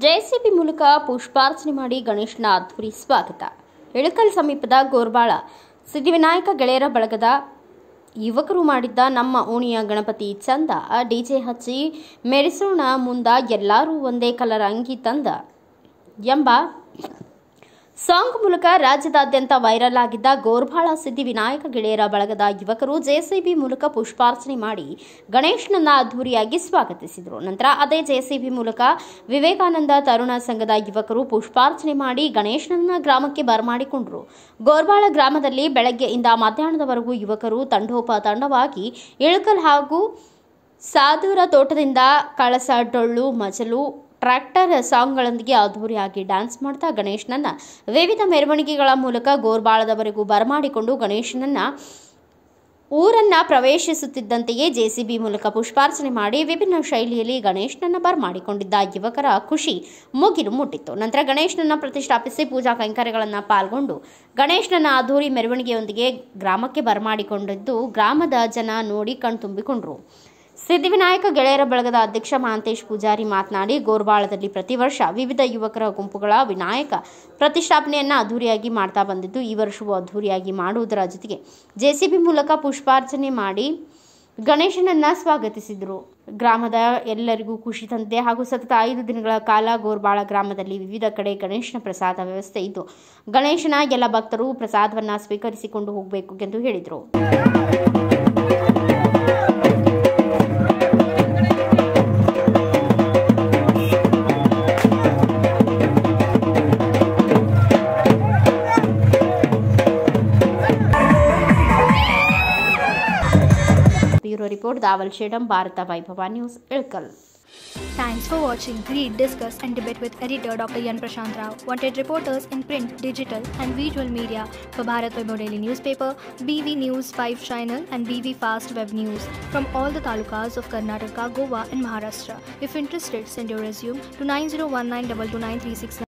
JCB ಮೂಲಕ ಪುಷ್ಪಾರ್ಚನೆ ಮಾಡಿ ಗಣೇಶನ ಅದ್ದೂರಿ ಸ್ವಾಗತ. ಇಳಕಲ್ ಸಮೀಪದ ಗೋರ್ಬಾಳ ಸಿದ್ಧಿವಿನಾಯಕ ಗೆಳೆಯರ ಬಳಗದ ಯುವಕರು ಮಾಡಿದ್ದ ನಮ್ಮ ಓಣಿಯ ಗಣಪತಿ ಚಂದ, ಡಿಜೆ ಹಚ್ಚಿ ಮೆರೆಸೋಣ ಮುಂದ ಎಲ್ಲರೂ ಒಂದೇ ಕಲರ್ ಅಂಗಿ ತಂದ ಎಂಬ ಸಾಂಗ್ ಮೂಲಕ ರಾಜ್ಯದಾದ್ಯಂತ ವೈರಲ್ ಆಗಿದ್ದ ಗೋರ್ಬಾಳ ಸಿದ್ಧಿವಿನಾಯಕ ಗೆಳೆಯರ ಬಳಗದ ಯುವಕರು ಜೆಸಿಬಿ ಮೂಲಕ ಪುಷ್ಪಾರ್ಚನೆ ಮಾಡಿ ಗಣೇಶನನ್ನ ಅದ್ದೂರಿಯಾಗಿ ಸ್ವಾಗತಿಸಿದರು. ನಂತರ ಅದೇ ಜೆಸಿಬಿ ಮೂಲಕ ವಿವೇಕಾನಂದ ತರುಣ ಸಂಘದ ಯುವಕರು ಪುಷ್ಪಾರ್ಚನೆ ಮಾಡಿ ಗಣೇಶನನ್ನ ಗ್ರಾಮಕ್ಕೆ ಬರಮಾಡಿಕೊಂಡರು. ಗೋರ್ಬಾಳ ಗ್ರಾಮದಲ್ಲಿ ಬೆಳಗ್ಗೆಯಿಂದ ಮಧ್ಯಾಹ್ನದವರೆಗೂ ಯುವಕರು ತಂಡೋಪತಂಡವಾಗಿ ಇಳಕಲ್ ಹಾಗೂ ಸಾದೂರ ತೋಟದಿಂದ ಕಳಸ, ಡೊಳ್ಳು, ಮಜಲು, ಟ್ರ್ಯಾಕ್ಟರ್ ಸಾಂಗ್ಗಳೊಂದಿಗೆ ಅದ್ದೂರಿಯಾಗಿ ಡ್ಯಾನ್ಸ್ ಮಾಡ್ತಾ ಗಣೇಶನನ್ನ ವಿವಿಧ ಮೆರವಣಿಗೆಗಳ ಮೂಲಕ ಗೋರ್ಬಾಳದವರೆಗೂ ಬರಮಾಡಿಕೊಂಡು ಗಣೇಶನನ್ನ ಊರನ್ನ ಪ್ರವೇಶಿಸುತ್ತಿದ್ದಂತೆಯೇ ಜೆಸಿಬಿ ಮೂಲಕ ಪುಷ್ಪಾರ್ಚನೆ ಮಾಡಿ ವಿಭಿನ್ನ ಶೈಲಿಯಲ್ಲಿ ಗಣೇಶನನ್ನ ಬರಮಾಡಿಕೊಂಡಿದ್ದ ಯುವಕರ ಖುಷಿ ಮುಗಿಲು ಮುಟ್ಟಿತ್ತು. ನಂತರ ಗಣೇಶನನ್ನ ಪ್ರತಿಷ್ಠಾಪಿಸಿ ಪೂಜಾ ಕೈಂಕರ್ಯಗಳನ್ನು ಪಾಲ್ಗೊಂಡು ಗಣೇಶನನ್ನ ಅದ್ದೂರಿ ಮೆರವಣಿಗೆಯೊಂದಿಗೆ ಗ್ರಾಮಕ್ಕೆ ಬರಮಾಡಿಕೊಂಡಿದ್ದು ಗ್ರಾಮದ ಜನ ನೋಡಿ ಕಣ್ತುಂಬಿಕೊಂಡರು. ಸಿದ್ಧಿವಿನಾಯಕ ಗೆಳೆಯರ ಬಳಗದ ಅಧ್ಯಕ್ಷ ಮಹಾಂತೇಶ್ ಪೂಜಾರಿ ಮಾತನಾಡಿ, ಗೋರ್ಬಾಳದಲ್ಲಿ ಪ್ರತಿ ವರ್ಷ ವಿವಿಧ ಯುವಕರ ಗುಂಪುಗಳ ವಿನಾಯಕ ಪ್ರತಿಷ್ಠಾಪನೆಯನ್ನು ಅದ್ದೂರಿಯಾಗಿ ಮಾಡ್ತಾ ಬಂದಿದ್ದು ಈ ವರ್ಷವೂ ಅದ್ದೂರಿಯಾಗಿ ಮಾಡುವುದರ ಜೊತೆಗೆ ಜೆಸಿಬಿ ಮೂಲಕ ಪುಷ್ಪಾರ್ಚನೆ ಮಾಡಿ ಗಣೇಶನನ್ನ ಸ್ವಾಗತಿಸಿದರು. ಗ್ರಾಮದ ಎಲ್ಲರಿಗೂ ಖುಷಿ ತಂದಿದೆ ಹಾಗೂ ಸತತ 5 ದಿನಗಳ ಕಾಲ ಗೋರ್ಬಾಳ ಗ್ರಾಮದಲ್ಲಿ ವಿವಿಧ ಕಡೆ ಗಣೇಶನ ಪ್ರಸಾದ ವ್ಯವಸ್ಥೆ ಇದ್ದು ಗಣೇಶನ ಎಲ್ಲ ಭಕ್ತರು ಪ್ರಸಾದವನ್ನು ಸ್ವೀಕರಿಸಿಕೊಂಡು ಹೋಗಬೇಕು ಎಂದು ಹೇಳಿದರು. Bureau Report, Daval Shedam, Bharata Vaibhava News, Ilkal. Thanks for watching. Read, discuss and debate with editor Dr. Yan Prashant Rao. Wanted reporters in print, digital and visual media for Bharat Vaibhav Daily Newspaper, BV News 5 Channel and BV Fast Web News from all the talukas of Karnataka, Goa and Maharashtra. If interested, send your resume to 9019229369.